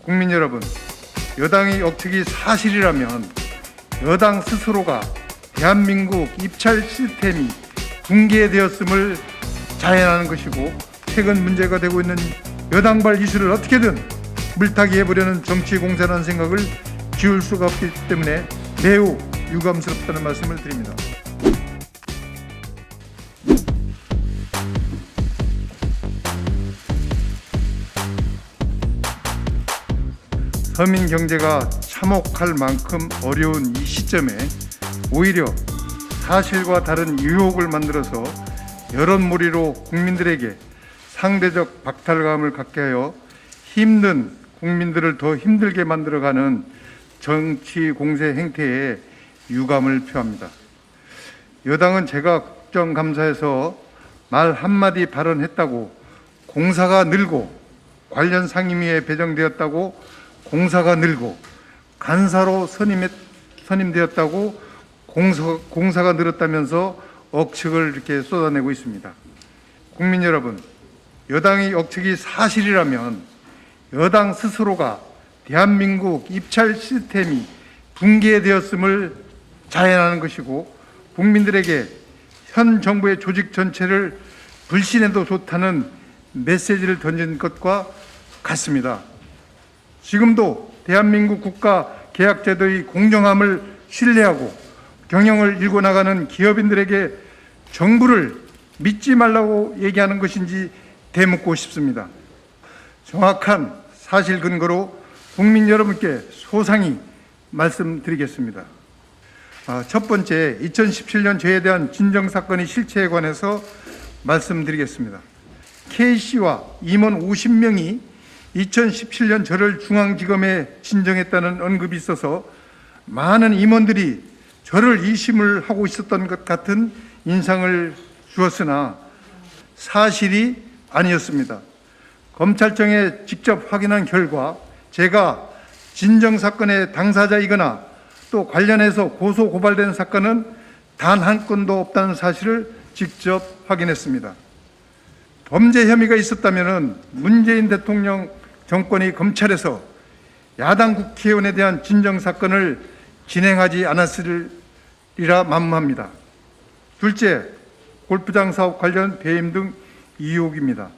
국민 여러분, 여당의 억측이 사실이라면 여당 스스로가 대한민국 입찰 시스템이 붕괴되었음을 자행하는 것이고, 최근 문제가 되고 있는 여당발 이슈를 어떻게든 물타기 해보려는 정치 공세라는 생각을 지울 수가 없기 때문에 매우 유감스럽다는 말씀을 드립니다. 서민 경제가 참혹할 만큼 어려운 이 시점에 오히려 사실과 다른 유혹을 만들어서 여론몰이로 국민들에게 상대적 박탈감을 갖게 하여 힘든 국민들을 더 힘들게 만들어가는 정치 공세 행태에 유감을 표합니다. 여당은 제가 국정감사에서 말 한마디 발언했다고 공사가 늘고, 관련 상임위에 배정되었다고 공사가 늘고, 간사로 선임되었다고 공사가 늘었다면서 억측을 이렇게 쏟아내고 있습니다. 국민 여러분, 여당의 억측이 사실이라면 여당 스스로가 대한민국 입찰 시스템이 붕괴되었음을 자행하는 것이고, 국민들에게 현 정부의 조직 전체를 불신해도 좋다는 메시지를 던진 것과 같습니다. 지금도 대한민국 국가 계약제도의 공정함을 신뢰하고 경영을 일궈 나가는 기업인들에게 정부를 믿지 말라고 얘기하는 것인지 되묻고 싶습니다. 정확한 사실 근거로 국민 여러분께 소상히 말씀드리겠습니다. 첫 번째, 2017년 저에 대한 진정사건의 실체에 관해서 말씀드리겠습니다. K씨와 임원 50명이 2017년 저를 중앙지검에 진정했다는 언급이 있어서 많은 임원들이 저를 의심을 하고 있었던 것 같은 인상을 주었으나 사실이 아니었습니다. 검찰청에 직접 확인한 결과 제가 진정사건의 당사자이거나 또 관련해서 고소 고발된 사건은 단 한 건도 없다는 사실을 직접 확인했습니다. 범죄 혐의가 있었다면 문재인 대통령 정권이 검찰에서 야당 국회의원에 대한 진정사건을 진행하지 않았으리라 만무합니다. 둘째, 골프장 사업 관련 배임 등 의혹입니다.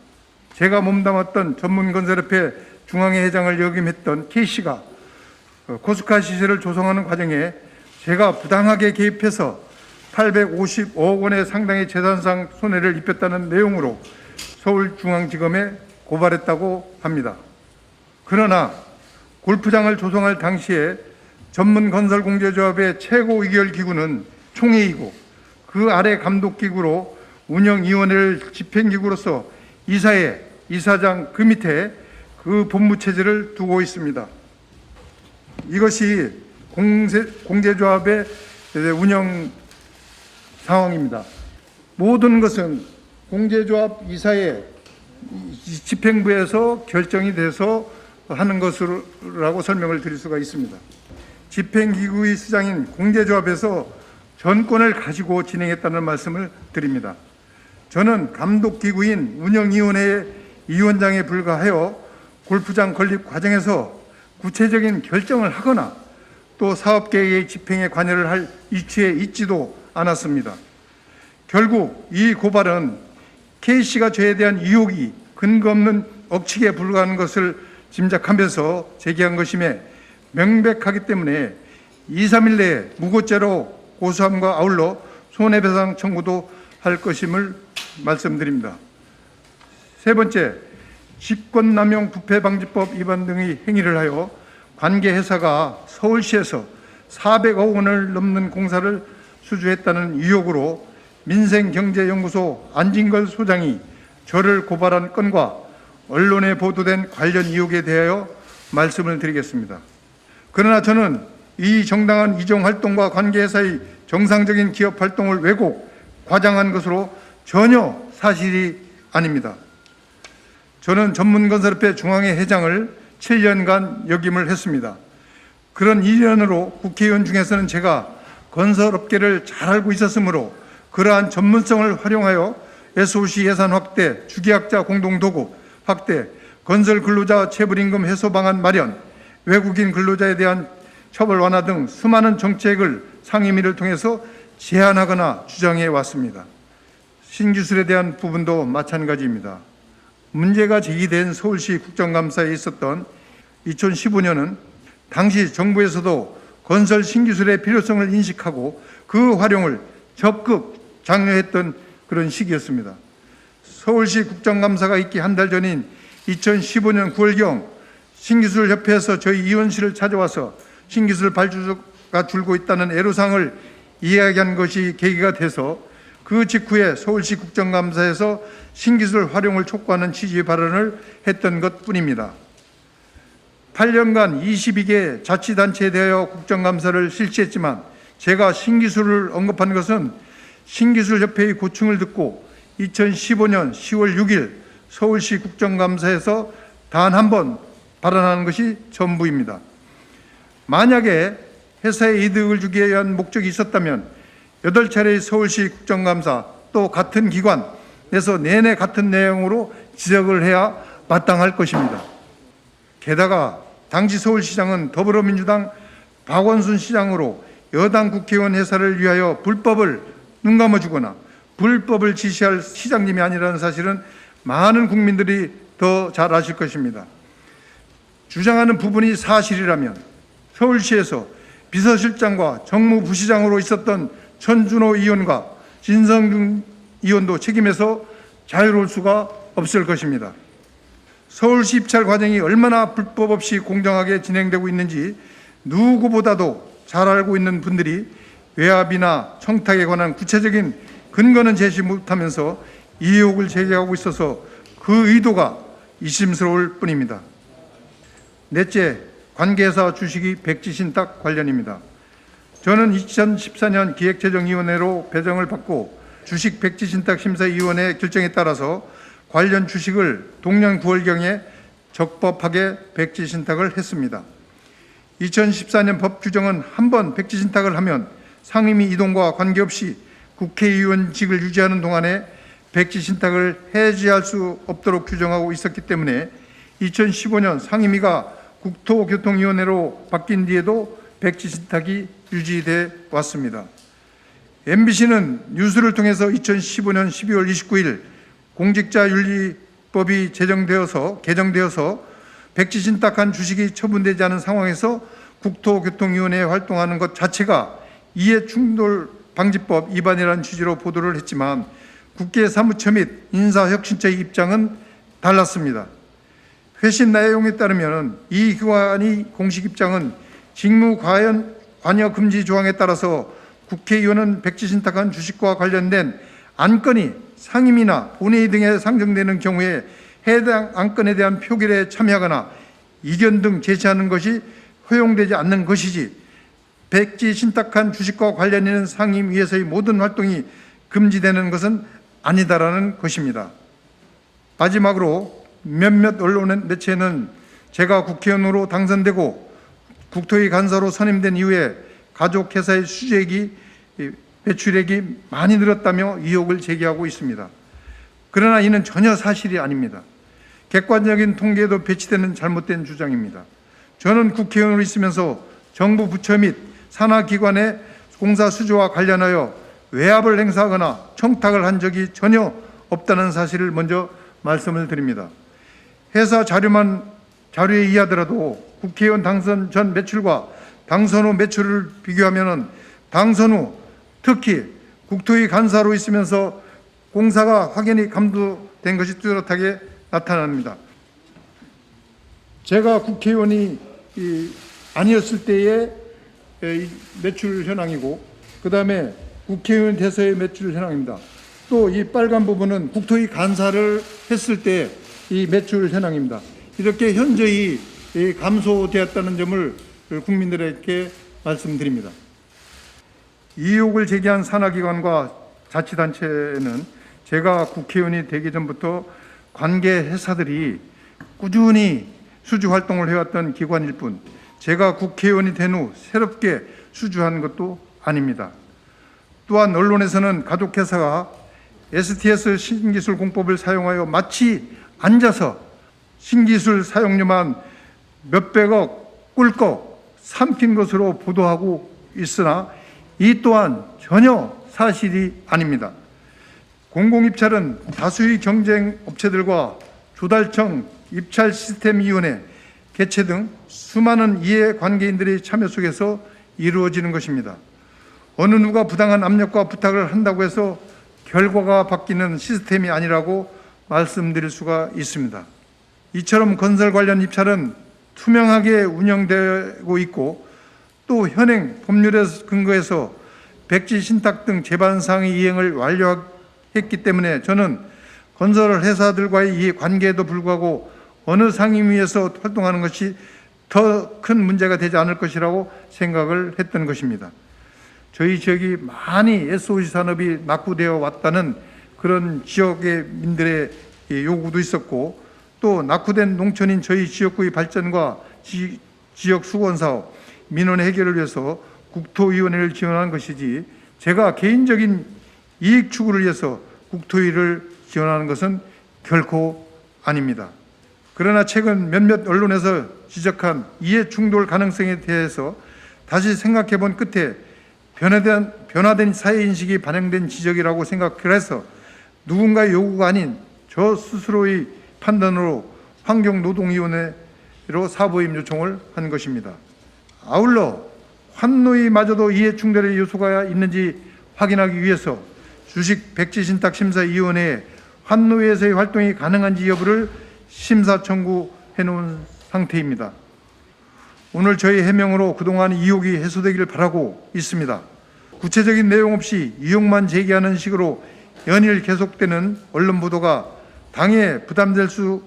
제가 몸담았던 전문건설협회 중앙회 회장을 역임했던 K씨가 고스카 시설을 조성하는 과정에 제가 부당하게 개입해서 855억 원의 상당의 재산상 손해를 입혔다는 내용으로 서울중앙지검에 고발했다고 합니다. 그러나 골프장을 조성할 당시에 전문건설공제조합의 최고 의결기구는 총회이고, 그 아래 감독기구로 운영위원회를 집행기구로서 이사회, 이사장 그 밑에 그 본부체제를 두고 있습니다. 이것이 공제조합의 운영 상황입니다. 모든 것은 공제조합 이사회 집행부에서 결정이 돼서 하는 것이라고 설명을 드릴 수가 있습니다. 집행기구의 수장인 공제조합에서 전권을 가지고 진행했다는 말씀을 드립니다. 저는 감독기구인 운영위원회의 위원장에 불과하여 골프장 건립 과정에서 구체적인 결정을 하거나 또 사업계획의 집행에 관여를 할 이치에 있지도 않았습니다. 결국 이 고발은 K씨가 저에 대한 의혹이 근거 없는 억측에 불과한 것을 짐작하면서 제기한 것임에 명백하기 때문에 2, 3일 내에 무고죄로 고소함과 아울러 손해배상 청구도 할 것임을 말씀드립니다. 세 번째, 직권남용 부패방지법 위반 등의 행위를 하여 관계 회사가 서울시에서 400억 원을 넘는 공사를 수주했다는 의혹으로 민생경제연구소 안진걸 소장이 저를 고발한 건과 언론에 보도된 관련 의혹에 대하여 말씀을 드리겠습니다. 그러나 저는 이 정당한 이종활동과 관계회사의 정상적인 기업활동을 왜곡, 과장한 것으로 전혀 사실이 아닙니다. 저는 전문건설협회 중앙회 회장을 7년간 역임을 했습니다. 그런 일련으로 국회의원 중에서는 제가 건설업계를 잘 알고 있었으므로 그러한 전문성을 활용하여 SOC 예산 확대, 주계약자 공동도급 확대, 건설 근로자 체불임금 해소 방안 마련, 외국인 근로자에 대한 처벌 완화 등 수많은 정책을 상임위를 통해서 제안하거나 주장해 왔습니다. 신기술에 대한 부분도 마찬가지입니다. 문제가 제기된 서울시 국정감사에 있었던 2015년은 당시 정부에서도 건설 신기술의 필요성을 인식하고 그 활용을 적극 장려했던 그런 시기였습니다. 서울시 국정감사가 있기 한 달 전인 2015년 9월경 신기술협회에서 저희 의원실을 찾아와서 신기술 발주가 줄고 있다는 애로사항을 이야기한 것이 계기가 돼서 그 직후에 서울시 국정감사에서 신기술 활용을 촉구하는 취지의 발언을 했던 것뿐입니다. 8년간 22개 자치단체에 대하여 국정감사를 실시했지만 제가 신기술을 언급한 것은 신기술협회의 고충을 듣고 2015년 10월 6일 서울시 국정감사에서 단 한 번 발언하는 것이 전부입니다. 만약에 회사에 이득을 주기 위한 목적이 있었다면 8차례의 서울시 국정감사 또 같은 기관에서 내내 같은 내용으로 지적을 해야 마땅할 것입니다. 게다가 당시 서울시장은 더불어민주당 박원순 시장으로 여당 국회의원 회사를 위하여 불법을 눈감아주거나 불법을 지시할 시장님이 아니라는 사실은 많은 국민들이 더 잘 아실 것입니다. 주장하는 부분이 사실이라면 서울시에서 비서실장과 정무부시장으로 있었던 천준호 의원과 진성준 의원도 책임에서 자유로울 수가 없을 것입니다. 서울시 입찰 과정이 얼마나 불법 없이 공정하게 진행되고 있는지 누구보다도 잘 알고 있는 분들이 외압이나 청탁에 관한 구체적인 근거는 제시 못하면서 의혹을 제기하고 있어서 그 의도가 의심스러울 뿐입니다. 넷째, 관계사 주식이 백지신탁 관련입니다. 저는 2014년 기획재정위원회로 배정을 받고 주식 백지신탁심사위원회 결정에 따라서 관련 주식을 동년 9월경에 적법하게 백지신탁을 했습니다. 2014년 법 규정은 한 번 백지신탁을 하면 상임위 이동과 관계없이 국회의원직을 유지하는 동안에 백지신탁을 해지할 수 없도록 규정하고 있었기 때문에 2015년 상임위가 국토교통위원회로 바뀐 뒤에도 백지신탁이 유지돼 왔습니다. MBC는 뉴스를 통해서 2015년 12월 29일 공직자윤리법이 개정되어서 백지신탁한 주식이 처분되지 않은 상황에서 국토교통위원회에 활동하는 것 자체가 이해충돌방지법 위반이라는 취지로 보도를 했지만 국회 사무처 및 인사혁신처의 입장은 달랐습니다. 회신 내용에 따르면 이 기관의 공식 입장은 직무관여 금지 조항에 따라서 국회의원은 백지신탁한 주식과 관련된 안건이 상임위나 본회의 등에 상정되는 경우에 해당 안건에 대한 표결에 참여하거나 이견 등 제시하는 것이 허용되지 않는 것이지 백지신탁한 주식과 관련 있는 상임위에서의 모든 활동이 금지되는 것은 아니다라는 것입니다. 마지막으로 몇몇 언론 매체는 제가 국회의원으로 당선되고 국토위 간사로 선임된 이후에 가족회사의 매출액이 많이 늘었다며 의혹을 제기하고 있습니다. 그러나 이는 전혀 사실이 아닙니다. 객관적인 통계에도 배치되는 잘못된 주장입니다. 저는 국회의원으로 있으면서 정부 부처 및 산하기관의 공사 수주와 관련하여 외압을 행사하거나 청탁을 한 적이 전혀 없다는 사실을 먼저 말씀을 드립니다. 회사 자료에 의하더라도 국회의원 당선 전 매출과 당선 후 매출을 비교하면 당선 후 특히 국토위 간사로 있으면서 공사가 확연히 감도된 것이 뚜렷하게 나타납니다. 제가 국회의원이 아니었을 때의 매출 현황이고 그 다음에 국회의원 돼서의 매출 현황입니다. 또 이 빨간 부분은 국토위 간사를 했을 때 이 매출 현황입니다. 이렇게 현저히 감소되었다는 점을 국민들에게 말씀드립니다. 의혹을 제기한 산하기관과 자치단체는 제가 국회의원이 되기 전부터 관계 회사들이 꾸준히 수주 활동을 해왔던 기관일 뿐 제가 국회의원이 된 후 새롭게 수주한 것도 아닙니다. 또한 언론에서는 가족회사가 STS 신기술 공법을 사용하여 마치 앉아서 신기술 사용료만 몇백억 꿀꺽 삼킨 것으로 보도하고 있으나 이 또한 전혀 사실이 아닙니다. 공공입찰은 다수의 경쟁 업체들과 조달청, 입찰시스템위원회, 개최 등 수많은 이해관계인들의 참여 속에서 이루어지는 것입니다. 어느 누가 부당한 압력과 부탁을 한다고 해서 결과가 바뀌는 시스템이 아니라고 말씀드릴 수가 있습니다. 이처럼 건설 관련 입찰은 투명하게 운영되고 있고 또 현행 법률에 근거해서 백지 신탁 등 제반상의 이행을 완료했기 때문에 저는 건설 회사들과의 이 관계에도 불구하고 어느 상임위에서 활동하는 것이 더 큰 문제가 되지 않을 것이라고 생각을 했던 것입니다. 저희 지역이 많이 SOC 산업이 낙후되어 왔다는 그런 지역의 민들의 요구도 있었고 또 낙후된 농촌인 저희 지역구의 발전과 지역 수건사업, 민원 해결을 위해서 국토위원회를 지원한 것이지 제가 개인적인 이익 추구를 위해서 국토위를 지원하는 것은 결코 아닙니다. 그러나 최근 몇몇 언론에서 지적한 이해 충돌 가능성에 대해서 다시 생각해 본 끝에 변화된 사회인식이 반영된 지적이라고 생각을 해서 누군가의 요구가 아닌 저 스스로의 판단으로 환경노동위원회로 사보임 요청을 한 것입니다. 아울러 환노위마저도 이해 충돌의 요소가 있는지 확인하기 위해서 주식 백지신탁심사위원회에 환노위에서의 활동이 가능한지 여부를 심사 청구해 놓은 상태입니다. 오늘 저희 해명으로 그동안 의혹이 해소되기를 바라고 있습니다. 구체적인 내용 없이 의혹만 제기하는 식으로 연일 계속되는 언론 보도가 당에 부담될 수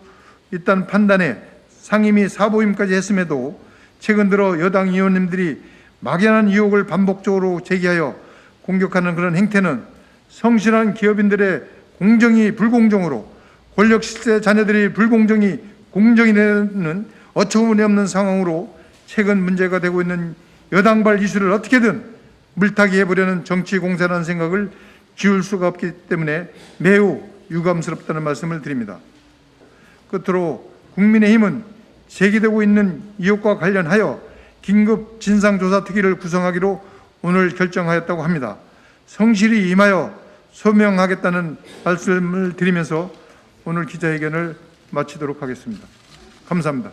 있다는 판단에 상임위 사보임까지 했음에도 최근 들어 여당 의원님들이 막연한 의혹을 반복적으로 제기하여 공격하는 그런 행태는 성실한 기업인들의 공정이 불공정으로 권력 실세 자녀들이 불공정이 공정이 되는 어처구니없는 상황으로 최근 문제가 되고 있는 여당발 이슈를 어떻게든 물타기 해보려는 정치 공세라는 생각을 지울 수가 없기 때문에 매우 유감스럽다는 말씀을 드립니다. 끝으로 국민의힘은 제기되고 있는 의혹과 관련하여 긴급 진상조사특위를 구성하기로 오늘 결정하였다고 합니다. 성실히 임하여 소명하겠다는 말씀을 드리면서 오늘 기자회견을 마치도록 하겠습니다. 감사합니다.